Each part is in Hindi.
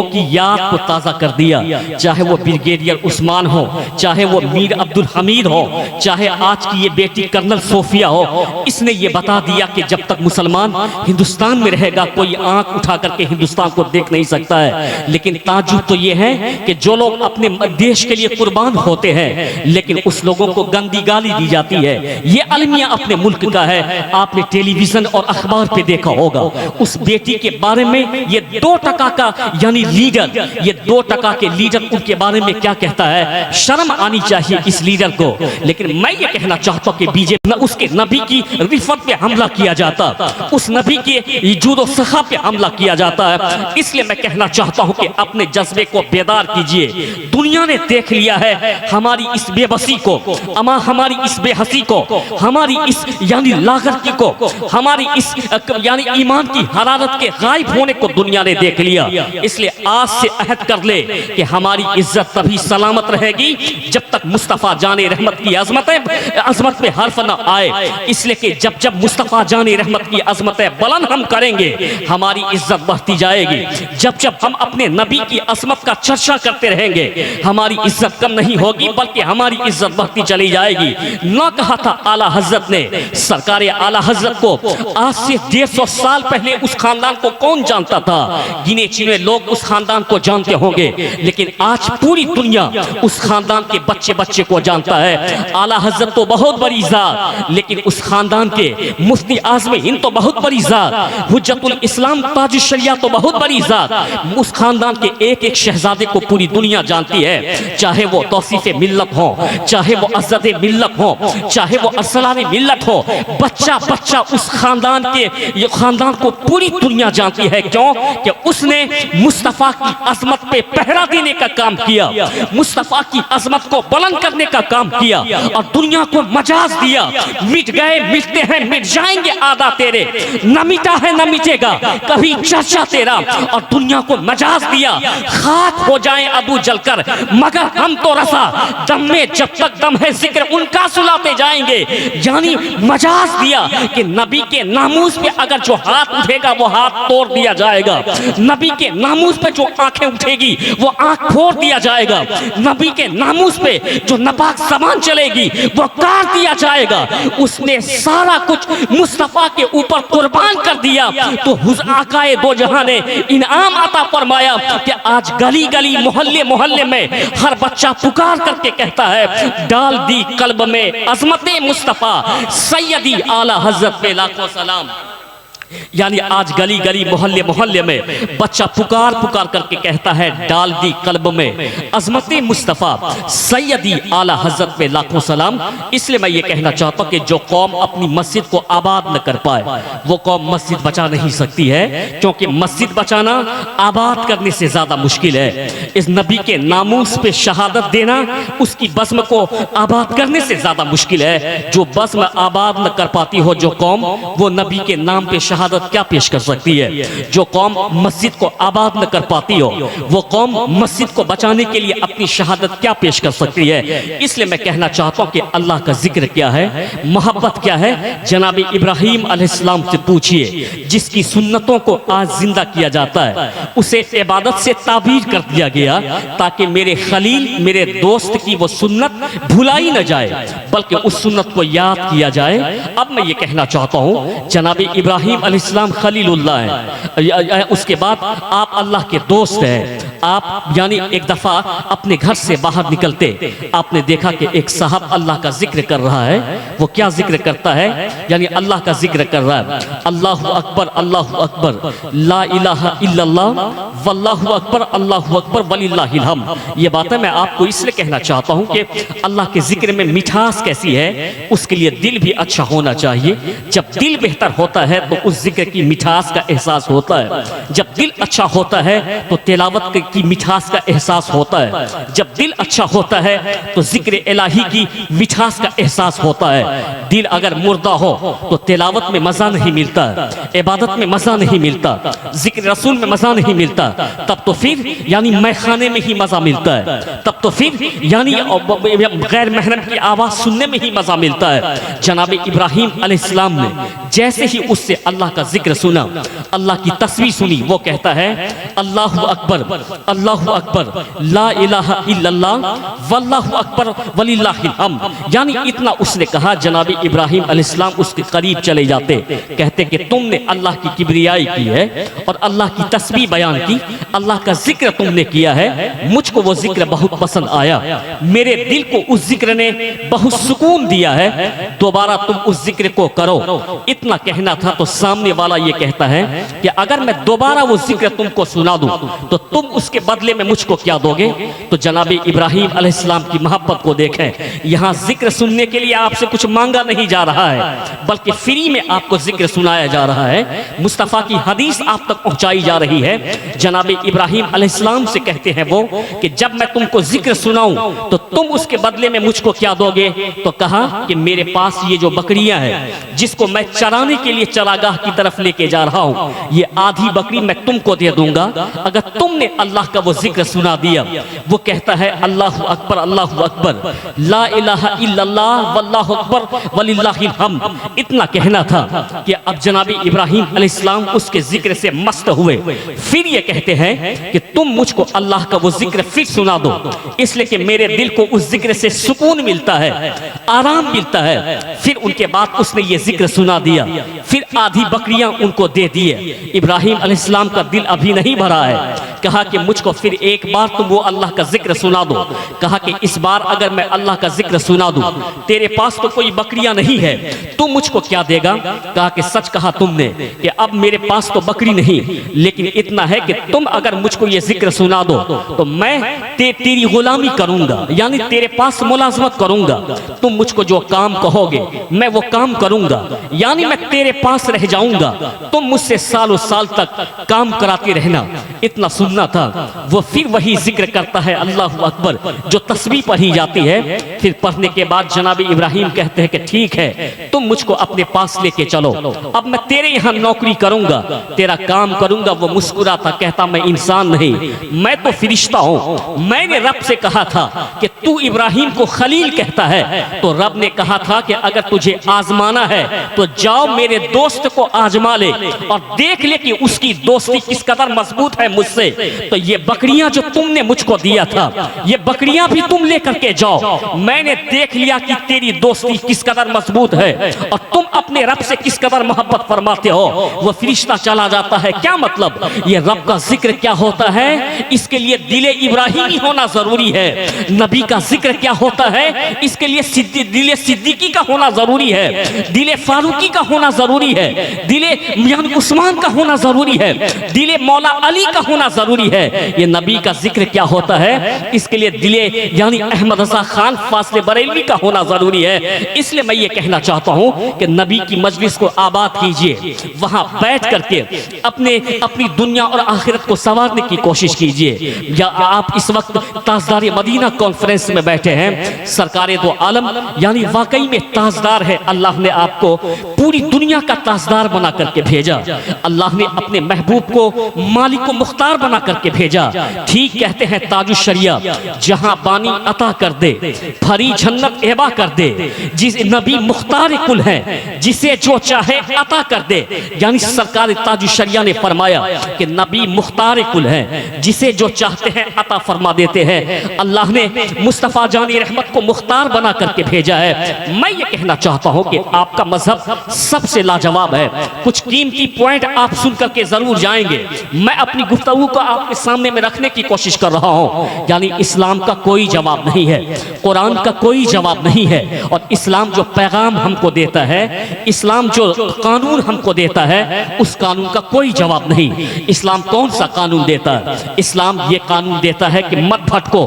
की याद को ताज़ा कर दिया, चाहे वो ब्रिगेडियर उस्मान हो, चाहे वो मीर अब्दुल हमीद हो, चाहे आज की ये बेटी कर्नल सोफिया हो। इसने ये बता दिया कि जब तक मुसलमान हिंदुस्तान में रहेगा कोई आंख उठा करके हिंदुस्तान को देख नहीं सकता है। लेकिन ताजुब तो ये है कि जो लोग अपने देश के लिए कुर्बान होते हैं लेकिन उस लोगों को गंदी गाली दी जाती है। ये अलमिया अपने मुल्क का है। आपने टेलीविजन और अखबार पे देखा होगा उस बेटी के बारे में, ये 2% का यानी लीडर, ये 2% के लीडर उनके बारे में क्या कहता है। शर्म आनी चाहिए इस लीडर को। लेकिन मैं ये कहना चाहता हूँ कि बीजेपी उसके नबी की रिफत पे हमला किया जाता, उस नबी के जुदो सखा पे हमला किया जाता है। इसलिए मैं कहना चाहता हूँ कि अपने जज्बे को बेदार कीजिए। दुनिया ने देख लिया है हमारी इस बेबसी को, हमारी इस बेहसी को, हमारी इस यानी लागरकी को, हमारी इस यानी ईमान की हरारत के गायब होने को दुनिया ने देख लिया। इसलिए आज से अहद कर ले कि हमारी इज्जत तभी सलामत रहेगी जब तक मुस्तफा जाने रहमत की अजमत पे हर्फ न आए। इसलिए कि जब जब मुस्तफा जाने रहमत की अजमत बुलंद हम करेंगे हमारी इज्जत बढ़ती जाएगी। जब जब हम अपने नबी की अजमत का चर्चा करते रहेंगे हमारी इज्जत कम नहीं होगी बल्कि हमारी इज्जत बढ़ती चली जाएगी। ना कहा था आला हजरत ने, सरकार आला हजरत को आज से 150 साल पहले उस खानदान को कौन जानता था। गिने चुने लोग उस खानदान को जानते होंगे लेकिन आज पूरी दुनिया उस खानदान के बच्चे बच्चे को जानता है। आला हजरत तो बहुत बड़ी जात, लेकिन उस खानदान के मुफ्ती आज़म हिंद तो बहुत बड़ी जात, हुज्जतुल इस्लाम ताज शरिया तो बहुत बड़ी जात। उस खानदान के एक एक शहजादे को पूरी दुनिया जानती है। चाहे वो तौसीफ़े मिल्लत हो, चाहे वो अज़्ज़ते मिल्लत हो, चाहे वो अरसलाने मिल्लत हो, बच्चा बच्चा उस खानदान के ये खानदान को पूरी दुनिया जानती है। क्यों कि उसने मुस्तफ़ा की अजमत पे पहरा देने का काम किया, मुस्तफ़ा की अजमत को बुलंद करने का काम किया और दुनिया को मजाज दिया। मिट गए मिटते हैं मिट जाएंगे आदा तेरे, न मिटा है न मिटेगा कभी चर्चा तेरा। और दुनिया को मजाज दिया खाक हो जाए अबू जलकर मगर हम तो रसा दम में जब तक दम है जिक्र उनका सुलाते जाएंगे। यानी मजाज दिया कि नबी के नामूस पे अगर जो हाथ उठेगा वो हाथ तोड़ दिया जाएगा, नबी के नामूस पे जो आंखें उठेगी वो आंख फोड़ दिया जाएगा, नबी के नामूस पे जो नापाक सामान चलेगी वो काट दिया जाएगा। उसने सारा कुछ मुस्तफा के ऊपर कुर्बान कर दिया। तो आकाए दो जहां ने इनाम अता फरमाया कि आज गली गली मोहल्ले मोहल्ले में हर बच्चा पुकार करके कहता है डाल दी कल्ब में अजमत मुस्तफा सैयदी आला हजरत पे लाखों सलाम। यानी आज गली गली मोहल्ले मोहल्ले में बच्चा पुकार पुकार करके कहता है डाल दी कल्ब में अजमत मुस्तफ़ा सैयदी आला हजरत पे लाखों सलाम। इसलिए मैं ये कहना चाहता हूँ कि जो कौम अपनी मस्जिद को आबाद न कर पाए वो कौम मस्जिद बचा नहीं सकती है, क्योंकि मस्जिद बचाना आबाद करने से ज़्यादा मुश्किल है। इस नबी के नामूस पे शहादत देना उसकी बज़्म को आबाद करने से ज़्यादा मुश्किल है। जो बज़्म आबाद न कर पाती हो जो कौम, वो नबी के नाम पे शहादत क्या पेश कर सकती है। जो कौम मस्जिद को आबाद न कर पाती हो वो कौम मस्जिद को बचाने के लिए अपनी शहादत क्या पेश कर सकती है। इसलिए मैं कहना चाहता हूँ कि अल्लाह का जिक्र क्या है, मोहब्बत क्या है। जनाब इब्राहीम अलैहिस्सलाम से पूछिए, जिसकी सुन्नतों को आज जिंदा किया जाता है उसे इबादत से ताबीर कर दिया गया ताकि मेरे खलील मेरे दोस्त की वो सुन्नत भुलाई न जाए बल्कि उस सुन्नत को याद किया जाए। अब मैं ये कहना चाहता हूँ जनाब इब्राहीम अलैहिस्सलाम खलीलुल्लाह है, उसके बाद आप अल्लाह के दोस्त हैं। आप यानी एक दफा अपने घर से बाहर निकलते आपने देखा कि एक साहब अल्लाह का जिक्र कर रहा है। वो क्या जिक्र करता है, यानी अल्लाह का जिक्र कर रहा है। अल्लाहु अकबर ला इलाहा इल्लल्लाह वल्लाहु अकबर अल्लाहु अकबर वलिल्लाहिल हम्द। ये बातें मैं आपको इसलिए कहना चाहता हूँ कि अल्लाह के जिक्र में मिठास कैसी है, उसके लिए दिल भी अच्छा होना चाहिए। जब दिल बेहतर होता है तो उस जिक्र की मिठास का एहसास होता है। जब दिल अच्छा होता है तो तिलावत की मिठास का एहसास होता है। जब दिल अच्छा होता है तो जिक्र इलाही की मिठास का एहसास होता है। दिल अगर मुर्दा हो तो तिलावत में मजा नहीं मिलता, इबादत में मजा नहीं मिलता, जिक्र रसूल में मजा नहीं मिलता। तब तो फिर यानी मैखाने में ही मजा मिलता है, तब तो फिर यानी गैर महरम की आवाज सुनने में ही मजा मिलता है। जनाब इब्राहीम अलैहिस्सलाम ने जैसे ही उससे अल्लाह अल्लाह का जिक्र सुना, अल्लाह की तस्वीर सुनी, वो कहता है अल्लाहु अकबर, अल्लाहु अकबर, ला इलाहा इल्लल्लाह वल्लाहु अकबर वलिल्लाहिल हम्द। यानी इतना उसने कहा, जनाब इब्राहिम अलैहिस्सलाम उसके करीब चले जाते, कहते कि तुमने अल्लाह की किबरियाई की है और अल्लाह की तस्बीह बयान की, अल्लाह का जिक्र तुमने किया है, मुझको वो जिक्र बहुत पसंद आया, मेरे दिल को उस जिक्र ने बहुत सुकून दिया है, दोबारा तुम उस जिक्र को करो। इतना कहना था तो सामने वाला ये कहता है कि अगर मैं दोबारा वो जिक्र तुमको सुना दूं तो तुम उसके बदले में मुझको क्या दोगे? तो जनाब इब्राहिम अलैहिस्सलाम की मोहब्बत को देखें, यहाँ जिक्र सुनने के लिए आपसे कुछ मांगा नहीं जा रहा है, बल्कि फ्री में आपको जिक्र सुनाया जा रहा है, मुस्तफ़ा की हदीस आप तक पहुंचाई जा रही है। जनाब इब्राहिम अलैहिस्सलाम से कहते हैं वो कि जब मैं तुमको जिक्र सुनाऊं तो तुम उसके बदले में मुझको क्या दोगे? तो कहा कि मेरे पास ये जो बकरियां हैं जिसको मैं चराने के लिए चरागाह की तरफ लेके जा रहा हूं, ये आधी बकरी मैं तुमको दे दूंगा अगर तुमने अल्लाह का वो जिक्र सुना दिया। वो कहता है अल्लाहु अकबर, अल्लाहु अकबर, ला इलाहा इल्लल्लाह वल्लाहु अकबर वलिल्लाहिल हम्द। इतना कहना था कि अब जनाबी इब्राहिम अलैहिस्सलाम उसके जिक्र से मस्त हुए। फिर ये कहते हैं कि तुम मुझको अल्लाह का वो जिक्र फिर सुना दो, इसलिए कि मेरे दिल को उस जिक्र से सुकून मिलता है, आराम मिलता है। फिर उनके बाद उसने ये जिक्र सुना दिया, फिर आधी बकरियां उनको दे दिए। इब्राहिम अलैहिस्सलाम का दिल अभी नहीं भरा है, कहा कि मुझको फिर एक बार तुम वो अल्लाह का जिक्र सुना दो। कहा कि इस बार अगर मैं अल्लाह का जिक्र सुना दूं, तेरे पास तो कोई बकरियां नहीं है, तुम मुझको क्या देगा? कहा कि सच कहा तुमने कि अब मेरे पास तो बकरी नहीं, लेकिन इतना है कि तुम अगर मुझको ये जिक्र सुना दो तो मैं तेरी गुलामी करूंगा, यानी तेरे पास मुलाजमत करूंगा, तुम मुझको जो काम कहोगे मैं वो काम करूंगा, यानी मैं तेरे पास रह जाऊंगा, तुम मुझसे सालों साल तक काम कराते रहना। इतना सुनना था। वो फिर वही जिक्र करता है अल्लाहु अकबर, जो तस्बीह पढ़ी जाती है। फिर पढ़ने के बाद जनाब इब्राहिम कहते हैं कि ठीक है, तुम मुझको अपने पास लेके चलो, अब मैं तेरे यहाँ नौकरी करूंगा, तेरा काम करूंगा। वो मुस्कुराता, कहता मैं इंसान नहीं, मैं तो फरिश्ता हूं। मैंने रब से कहा था कि तू इब्राहिम को खलील कहता है, तो रब ने कहा था कि अगर तुझे आजमाना है तो जाओ मेरे दोस्त को आजमा ले और देख ले कि उसकी दोस्ती किस कदर मजबूत है मुझसे। तो ये बकरियां जो तुमने मुझको दिया था, ये बकरियां भी तुम लेकर के जाओ। मैंने देख लिया कि तेरी दोस्ती किस कदर मजबूत है और तुम अपने रब से किस कदर मोहब्बत फरमाते हो। वो फरिश्ता चला जाता है। क्या मतलब? ये रब का जिक्र क्या होता है, इसके लिए दिले इब्राहिमी होना जरूरी है। नबी का जिक्र क्या होता है, इसके लिए दिले सिद्दीकी का होना जरूरी है, दिले फारूकी का होना जरूरी है, दिले उस्मान का होना जरूरी है, दिले मौला अली का होना जरूरी है। ये नबी का जिक्र क्या होता है, इसके लिए दिले यानी अहमद रजा खान फासले बरेलवी का होना जरूरी है। इसलिए मैं ये कहना चाहता हूँ कि नबी की मजलिस को आबाद कीजिए, वहां बैठ करके अपनी दुनिया और आखिरत को संवारने की कोशिश कीजिए। या आप इस वक्त ताजदार मदीना कॉन्फ्रेंस में बैठे हैं, सरकारे दो आलम यानी वाकई में ताजदार है। अल्लाह ने आपको पूरी दुनिया का ताजदार बना करके भेजा, अल्लाह ने अपने महबूब को मालिक को मुख्तार बना करके भेजा। ठीक कहते हैं ताजुश शरिया, जहां बानी अता कर दे, फरी जन्नत एबा कर दे, जिस नबी मुख्तार कुल है, जिसे जो चाहे अता कर दे। यानी सरकार ताजुश शरिया ने फरमाया कि नबी मुख्तार कुल है, जिसे जो चाहते हैं अता फरमा देते हैं। अल्लाह ने मुस्तफ़ा जानी रहमत को मुख्तार बना करके भेजा है। मैं ये कहना चाहता हूँ कि आपका मजहब सबसे लाजवाब है। कुछ कीमती पॉइंट आप सुन करके जरूर जाएंगे। मैं अपनी गुफ्तगू को आपके सामने में रखने की कोशिश कर रहा हूँ। यानी इस्लाम का कोई जवाब नहीं है, कुरान का कोई जवाब नहीं है, और इस्लाम जो पैगाम हमको देता है, इस्लाम जो कानून हमको देता है, उस कानून का कोई जवाब नहीं। इस्लाम कौन सा कानून देता है? इस्लाम ये कानून देता है कि मत भटको,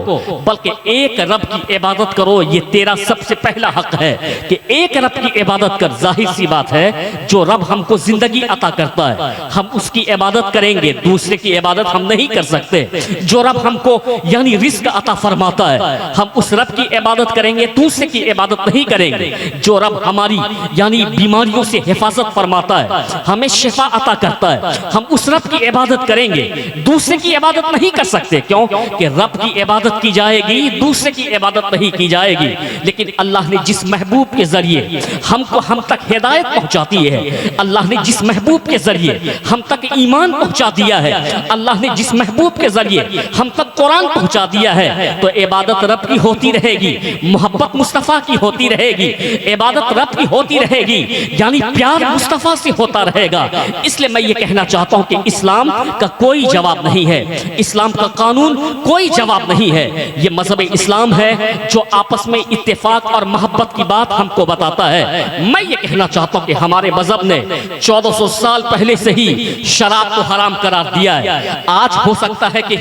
बल्कि एक रब की इबादत करो। ये तेरा सबसे पहला हक है कि एक रब की इबादत कर। जाहिर सी बात है, जो रब हमको जिंदगी अता करता है हम उसकी इबादत करेंगे, दूसरे की इबादत हम नहीं कर सकते। जो रब हमको यानी रिस्क अता फरमाता है हम उस रब की इबादत करेंगे, दूसरे की इबादत नहीं करेंगे। जो रब हमारी यानी यानी बीमारियों से हिफाजत फरमाता है, हमें शिफा अता करता है। हम उस रब की इबादत करेंगे, दूसरे की इबादत नहीं कर सकते। क्यों? कि रब की इबादत की जाएगी, दूसरे की इबादत नहीं की जाएगी। लेकिन अल्लाह ने जिस महबूब के जरिए हमको हम तक हिदायत पहुंचाती है, अल्लाह ने जिस महबूब के जरिए हम तक ईमान पहुंचा दिया है, अल्लाह ने जिस महबूब के जरिए हम तक कुरान पहुंचा दिया है, तो इबादत रब की होती रहेगी, मोहब्बत मुस्तफ़ा की होती रहेगी, इबादत रब की होती रहेगी, यानी प्यार मुस्तफ़ा से होता रहेगा। इसलिए मैं ये कहना चाहता हूँ कि इस्लाम का कोई जवाब नहीं है, इस्लाम का कानून कोई जवाब नहीं है। ये मजहब इस्लाम है जो आपस में इत्तेफाक और मोहब्बत की बात हमको बताता है। मैं ये कहना चाहता हूँ कि हमारे मजहब ने 1400 साल पहले से ही शराब को हराम करार दिया है। आज हो सकता है कि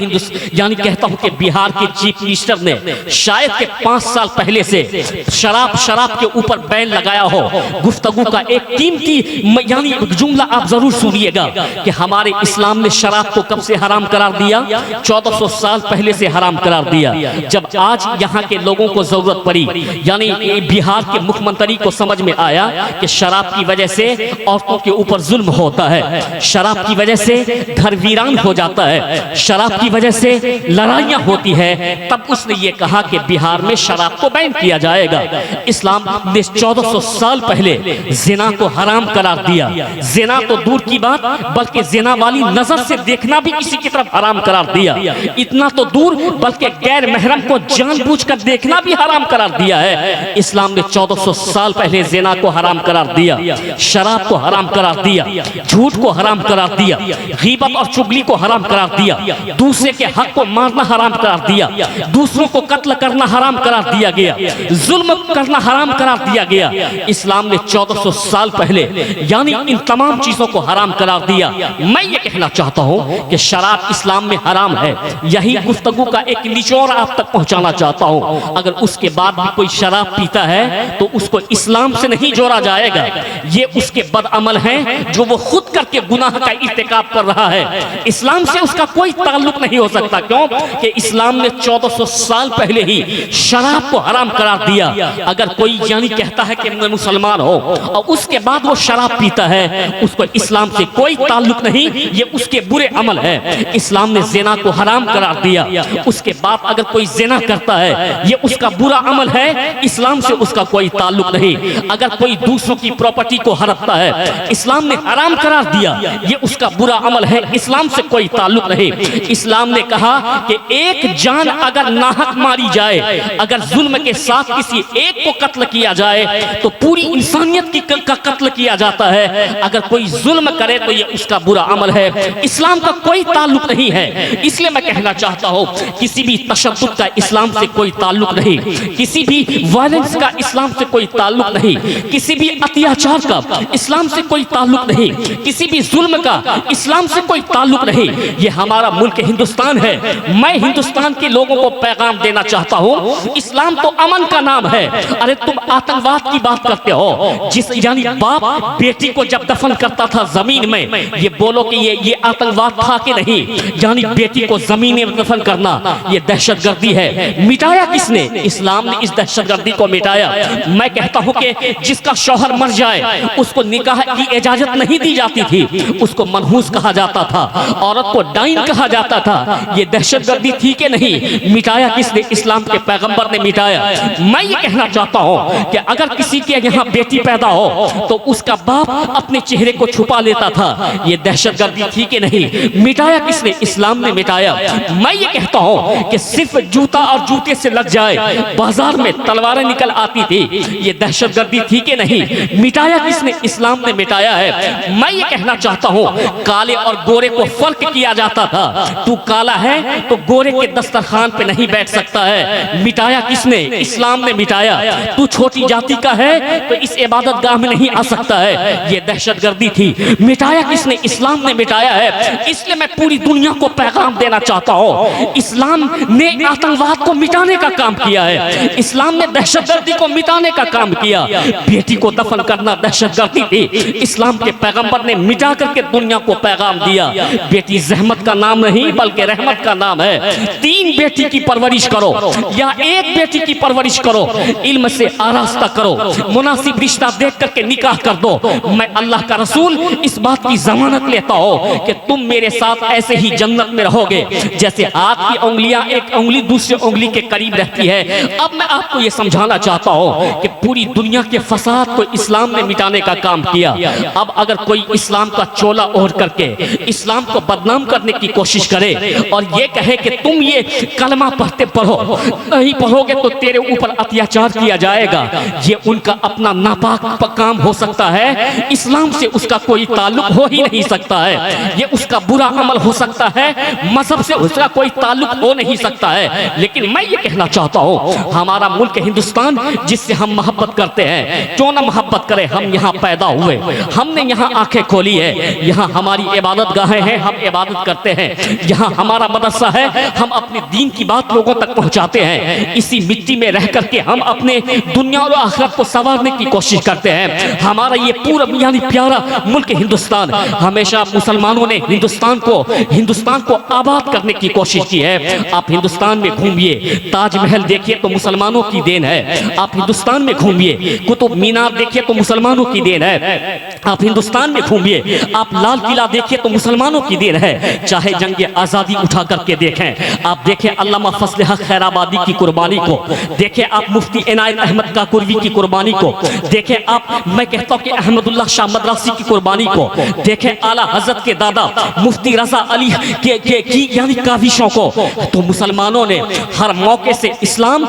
यानी कहता हूँ कि बिहार के चीफ मिनिस्टर ने शायद के 5 साल पहले से शराब के ऊपर बैन लगाया हो। गुफ्तगू का एक कीमती यानी जुमला आप जरूर सुनिएगा कि हमारे इस्लाम ने शराब को कब से हराम करार दिया? 1400 साल पहले से हराम करार दिया। जब आज यहाँ के लोगों को जरूरत पड़ी, यानी बिहार के मुख्यमंत्री को समझ में आया कि शराब की वजह से औरतों के ऊपर जुल्म होता है, शराब की वजह से घर वीरान हो जाता है, शराब की वजह से लड़ाइयाँ होती है, तब उसने ये कहा कि बिहार में शराब को बैन किया जाएगा। इस्लाम ने 1400 साल पहले जिना को हराम करार दिया। जिना तो दूर की बात, बल्कि जिना वाली नजर से देखना भी किसी की तरफ हराम करार दिया। इतना तो दूर, बल्कि गैर महरम को जानबूझकर देखना भी हराम करार दिया है। इस्लाम ने 1400 साल पहले जिना को हराम करार दिया, शराब को हराम करार दिया, झूठ को हराम करार दिया, गीबत और चुगली को हराम करार दिया, दूसरे के हक को मारना हराम करार दिया, दूसरों को कत्ल करना हराम करार दिया गया, जुल्म करना हराम करार दिया गया। इस्लाम ने 1400 साल पहले यानी इन तमाम चीजों को हराम करार दिया। मैं ये कहना चाहता हूँ कि शराब इस्लाम में हराम है। यही गुफ्तगू का एक निचोड़ आप तक पहुँचाना चाहता हूँ। अगर उसके बाद भी कोई शराब पीता है तो उसको इस्लाम से नहीं जोड़ा जाएगा। ये उसके बदअमल हैं जो वो खुद करके गुनाह का इर्तिकाब कर रहा है। इस्लाम से उसका कोई ताल्लुक नहीं हो सकता। क्यों? कि इस्लाम ने 1400 साल पहले ही शराब को हराम करार दिया। अगर कोई यानी कहता है कि मैं मुसलमान हो और उसके बाद वो शराब पीता है, उसको इस्लाम से कोई ताल्लुक नहीं, ये उसके बुरे अमल है। इस्लाम ने ज़िना को हराम करार दिया। उसके बाद अगर कोई ज़िना करता है, ये उसका बुरा अमल है, इस्लाम से उसका कोई ताल्लुक नहीं। अगर कोई दूसरों की प्रॉपर्टी को हड़पता है, इस्लाम ने हराम करार दिया, ये उसका बुरा अमल है, इस्लाम से कोई ताल्लुक नहीं। इस्लाम ने कहा कि एक जान अगर नाहक मारी जाए, अगर जुल्म के साथ किसी एक को कत्ल किया जाए तो पूरी इंसानियत का कत्ल किया जाता है। अगर कोई जुल्म करे तो ये उसका बुरा अमल है, इस्लाम का कोई ताल्लुक नहीं है। इसलिए मैं कहना चाहता हूँ, किसी भी तशद्दुद का इस्लाम से कोई ताल्लुक नहीं, किसी भी वायलेंस का इस्लाम से कोई ताल्लुक नहीं, किसी भी अत्याचार का इस्लाम से कोई ताल्लुक नहीं, किसी भी जुल्म का इस्लाम से कोई ताल्लुक नहीं। ये हमारा मुल्क हिंदुस्तान है। मैं हिंदुस्तान के लोगों को पैगाम देना चाहता हूँ, इस्लाम तो अमन का नाम है। अरे तुम आतंकवाद की बात करते हो। जिस यानी बाप बेटी को जब दफन करता था जमीन में, ये बोलो कि ये आतंकवाद था कि नहीं? यानी बेटी को जमीन में दफन करना ये दहशतगर्दी है। मिटाया किसने? इस्लाम ने इस दहशतगर्दी को मिटाया। मैं कहता हूँ कि जिसका शौहर मर जाए उसको निकाह की इजाजत नहीं दी जाती थी, उसको मनहूस कहा जाता था, औरत को डाइन कहा जाता था। ये दहशतगर्दी थी कि नहीं? मिटाया किसने? इस्लाम के पैगंबर ने मिटाया। मैं ये कहना चाहता हूँ कि अगर किसी के यहाँ बेटी पैदा हो तो उसका बाप अपने चेहरे को छुपा लेता था। ये दहशतगर्दी थी कि नहीं? मिटाया किसने? इस्लाम ने मिटाया। मैं ये कहता हूँ कि सिर्फ जूता और जूते से लग जाए, बाजार में तलवारें निकल आती थी, ये दहशतगर्दी थी कि नहीं? मिटाया किसने? इस्लाम ने मिटाया है। मैं ये कहना चाहता हूँ, काले और गोरे को फर्क किया जाता था। तू काला है तो गोरे के दस्तरखान पे नहीं बैठ सकता है। मिटाया किसने? इस्लाम ने मिटाया। तू छोटी जाति का है तो इस इबादत गाह में नहीं आ सकता है, ये दहशतगर्दी थी। मिटाया किसने? इस्लाम ने मिटाया है। इसलिए मैं पूरी दुनिया को पैगाम देना चाहता हूँ, इस्लाम ने आतंकवाद को मिटाने का काम किया है, इस्लाम ने दहशतगर्दी को मिटाने का काम किया। बेटी को दफन करना दहशतगर्दी थी, इस्लाम के पैगंबर ने मिटा करके दुनिया को पैगाम दिया। बेटी जहमत का नाम नहीं बल्कि रहमत का नाम है। 3 3 बेटी की परवरिश करो या 1 बेटी की परवरिश करो, इल्म से आरास्ता करो, मुनासिब रिश्ता देख करके निकाह कर दो। मैं अल्लाह का रसूल इस बात की जमानत लेता हूं कि तुम मेरे साथ ऐसे ही जन्नत में रहोगे जैसे हाथ की उंगलियां एक उंगली दूसरी उंगली के करीब रहती है। अब मैं आपको यह समझाना चाहता हूं कि पूरी दुनिया के फसाद को इस्लाम ने मिटाने का काम किया। अब अगर कोई इस्लाम का चोला ओढ़ करके इस्लाम को बदनाम करने की कोशिश करे और ये कहे कि तुम ये कलमा पढ़ो, नहीं पढ़ोगे तो तेरे ऊपर अत्याचार किया जाएगा, ये उनका अपना नापाक काम हो सकता है, इस्लाम से उसका कोई ताल्लुक हो ही नहीं सकता है। ये उसका बुरा अमल हो सकता है, मजहब से उसका कोई ताल्लुक हो नहीं सकता है। लेकिन मैं ये कहना चाहता हूँ, हमारा मुल्क हिंदुस्तान जिससे हम मोहब्बत करते हैं, क्यों ना मोहब्बत करें। हम यहाँ पैदा हुए, हमने यहाँ आंखें खोली है, यहाँ हमारी इबादत गाहें हैं, हम इबादत करते हैं, यहाँ हमारा मदरसा है, हम अपने दीन की बात लोगों तक पहुँचाते हैं। इसी मिट्टी में रह करके हम अपने दुनिया और आखिरत को संवारने की कोशिश करते हैं। हमारा ये पूरा यानी प्यारा मुल्क हिंदुस्तान, हमेशा मुसलमानों ने हिंदुस्तान को आबाद करने की कोशिश की है। आप हिंदुस्तान में घूमिए, ताजमहल देखिए तो मुसलमानों की देन है। आप हिंदुस्तान में घूमिए, कुतुब मीनार देखिए तो मुसलमानों की देन है। आप हिंदुस्तान में घूमिए, आप लाल किला देखिए तो मुसलमानों की देन है। चाहे जंग आजादी उठा करके देखें, आप देखें अल्लामा फजल हक खैराबादी की कुर्बानी को, देखें आप मुफ्ती इनायत अहमद काकुरवी की कुर्बानी को, देखें आप मैं कहता हूं कि अहमदुल्लाह शाह मदरासी की कुर्बानी को, देखें आला हजरत के दादा मुफ्ती रजा अली की यानी काविशों को। तो मुसलमानों ने हर मौके से इस्लाम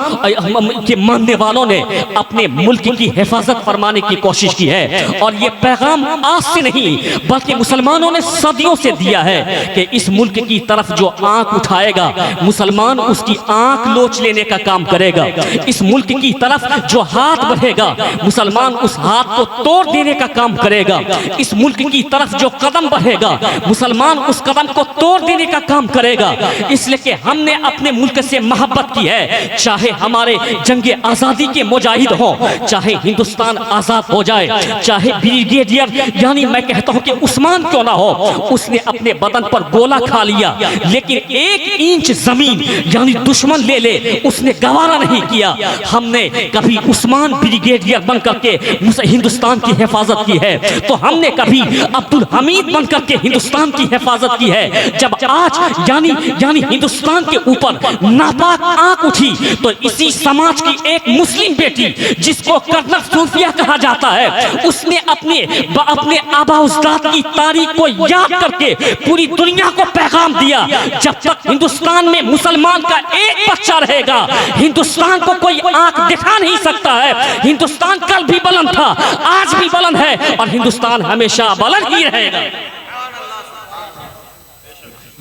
के मानने वालों ने अपने मुल्क की हिफाजत फरमाने की कोशिश की है। और ये पैगाम आज से नहीं बल्कि मुसलमानों ने सदियों से दिया है कि इस मुल्क की तरफ जो आंख उठाएगा मुसलमान उसकी आंख लोच लेने का काम करेगा। इस मुल्क की तरफ जो हाथ बढ़ेगा मुसलमान उस हाथ को तोड़ देने का काम करेगा। इस मुल्क की तरफ जो कदम बढ़ेगा मुसलमान उस कदम को तोड़ देने का काम करेगा। इसलिए कि हमने अपने मुल्क से मोहब्बत की है, चाहे हमारे जंगे आजादी के मुजाहिद हो, चाहे हिंदुस्तान आजाद हो जाए, चाहे ब्रिगेडियर यानी मैं कहता हूं कि उस्मान क्यों ना हो, उसने अपने बदन पर गोला खा लिया लेकिन 1 इंच जमीन यानी दुश्मन ले उसने गवारा नहीं किया। हमने कभी उस्मान ब्रिगेडियर बन करके हिंदुस्तान की हिफाजत की है, तो हमने कभी अब्दुल हमीद बन करके हिंदुस्तान की हिफाजत की है। जब आज यानी हिंदुस्तान के ऊपर नापाक आंख उठी तो इसी समाज की एक मुस्लिम बेटी जिसको कर्नल सूफिया कहा जाता है, उसने अपने आबा-उजदाद की तारीख को याद करके पूरी दुनिया को पैगाम दिया, जब तक हिंदुस्तान में मुसलमान का एक बच्चा रहेगा हिंदुस्तान को कोई आंख दिखा नहीं सकता है। हिंदुस्तान कल भी बुलंद था, आज भी बुलंद है और हिंदुस्तान हमेशा बुलंद ही रहेगा।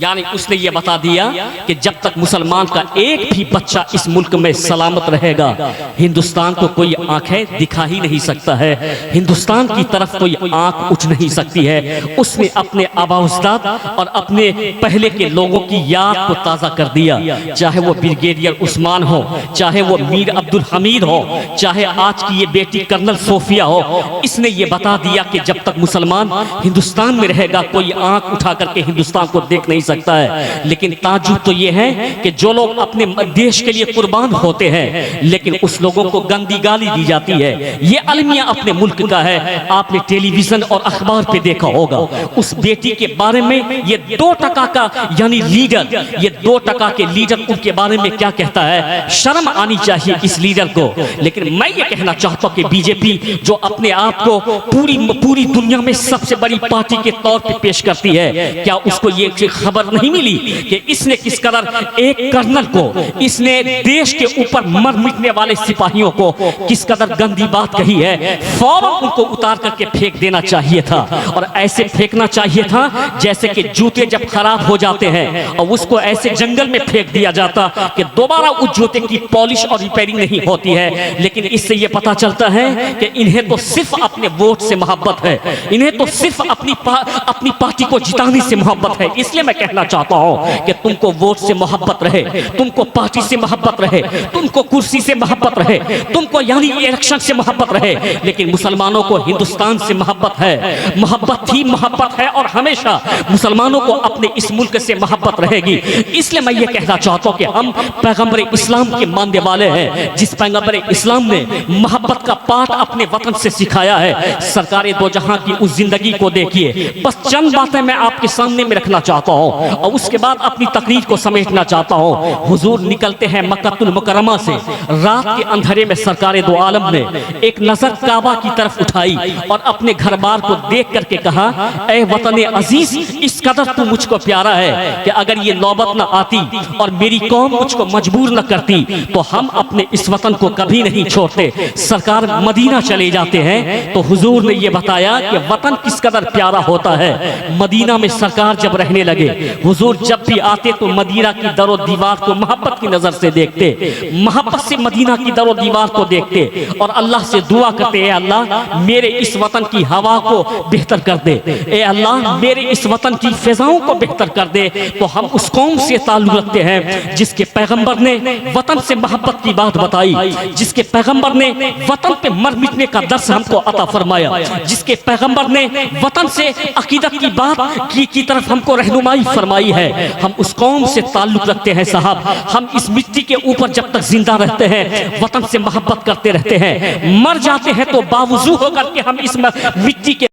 यानी उसने ये बता दिया कि जब तक मुसलमान का एक भी बच्चा इस मुल्क में सलामत रहेगा हिंदुस्तान को कोई आंखें दिखा ही नहीं सकता है, हिंदुस्तान की तरफ कोई आंख उठ नहीं सकती है। उसने अपने आबा-उजदाद और अपने पहले के लोगों की याद को ताज़ा कर दिया, चाहे वो ब्रिगेडियर उस्मान हो, चाहे वो मीर अब्दुल हमीद हो, चाहे आज की ये बेटी कर्नल सोफिया हो। इसने ये बता दिया कि जब तक मुसलमान हिंदुस्तान में रहेगा कोई आंख उठा करके हिंदुस्तान को देख नहीं सकता है। लेकिन ताजुब तो ये है कि जो लोग अपने देश के लिए कुर्बान होते हैं लेकिन उस लोगों को गंदी गाली दी जाती है। ये अलमिया अपने मुल्क का है, आपने टेलीविजन और अखबार पे देखा होगा। उस बेटी के बारे में ये 2% का यानी लीडर, ये 2% के लीडर उनके बारे में क्या कहता है, शर्म आनी चाहिए इस लीडर को। लेकिन मैं ये कहना चाहता हूँ कि बीजेपी जो अपने आप को पूरी दुनिया में सबसे बड़ी पार्टी के तौर पे पेश करती है, क्या उसको ये खबर नहीं मिली कि इसने किस कदर एक कर्नल को, इसने देश के ऊपर मर मिटने वाले सिपाहियों को किस कदर गंदी बात कही है। फौरन उनको उतार करके फेंक देना चाहिए था और ऐसे फेंकना चाहिए था जैसे कि जूते जब खराब हो जाते हैं और उसको ऐसे जंगल में फेंक दिया जाता कि दोबारा उस जूते की पॉलिश और रिपेयरिंग नहीं होती है। लेकिन इससे यह पता चलता है कि इन्हें तो सिर्फ अपने वोट से मोहब्बत है, इन्हें तो सिर्फ अपनी पार्टी को जिताने से मोहब्बत है। इसलिए मैं कहना चाहता हूँ कि तुमको वोट से मोहब्बत रहे, तुमको पार्टी से मोहब्बत रहे, तुमको कुर्सी से मोहब्बत रहे, तुमको यानी इलेक्शन से मोहब्बत रहे, लेकिन मुसलमानों को हिंदुस्तान से मोहब्बत है, मोहब्बत थी, मोहब्बत है और हमेशा मुसलमानों को अपने इस मुल्क से मोहब्बत रहेगी। इसलिए मैं ये कहना चाहता हूँ कि हम पैगंबर इस्लाम के मानने वाले हैं, जिस पैगंबर इस्लाम ने मोहब्बत का पाठ अपने वतन से सिखाया है। सरकारे दो जहां की उस जिंदगी को देखिए। बस चंद बातें मैं आपके सामने में रखना चाहता हूँ और उसके बाद अपनी तकरीर को समेटना चाहता हूँ। हुजूर निकलते हैं मक्कतुल मुकर्रमा से, रात के अंधेरे में सरकारे दो आलम ने एक नजर काबा की तरफ उठाई और अपने घर बार को देख करके कहा, ऐ वतन अजीज, इस कदर तू मुझको प्यारा है कि अगर ये नौबत न आती और मेरी कौम मुझको मजबूर न करती तो हम अपने इस वतन को कभी नहीं छोड़ते। सरकार मदीना चले जाते हैं तो हुजूर ने ये बताया कि वतन किस कदर प्यारा होता है। मदीना में सरकार जब रहने लगे, हुजूर जब भी आते तो मदीना की दरो दीवार को मोहब्बत की नजर से देखते, मोहब्बत से मदीना की दरो दीवार को देखते और अल्लाह से दुआ करते, अल्लाह मेरे इस वतन की हवा को बेहतर कर दे, ए अल्लाह मेरे इस वतन की फिजाओं को बेहतर कर दे। तो हम उस कौम से ताल्लुक रखते हैं जिसके पैगंबर ने वतन से मोहब्बत की बात बताई, जिसके पैगंबर ने वतन पे मर मिटने का दर्स हमको अता फरमाया, जिसके पैगंबर ने वतन से अकीदत की बात की तरफ हमको रहनुमाई फरमाई है। हम उस कौम से ताल्लुक रखते हैं साहब। हम इस मिट्टी के ऊपर जब तक जिंदा रहते हैं वतन से मोहब्बत करते रहते हैं, मर जाते हैं तो बावजूद होकर के हम इस मिट्टी के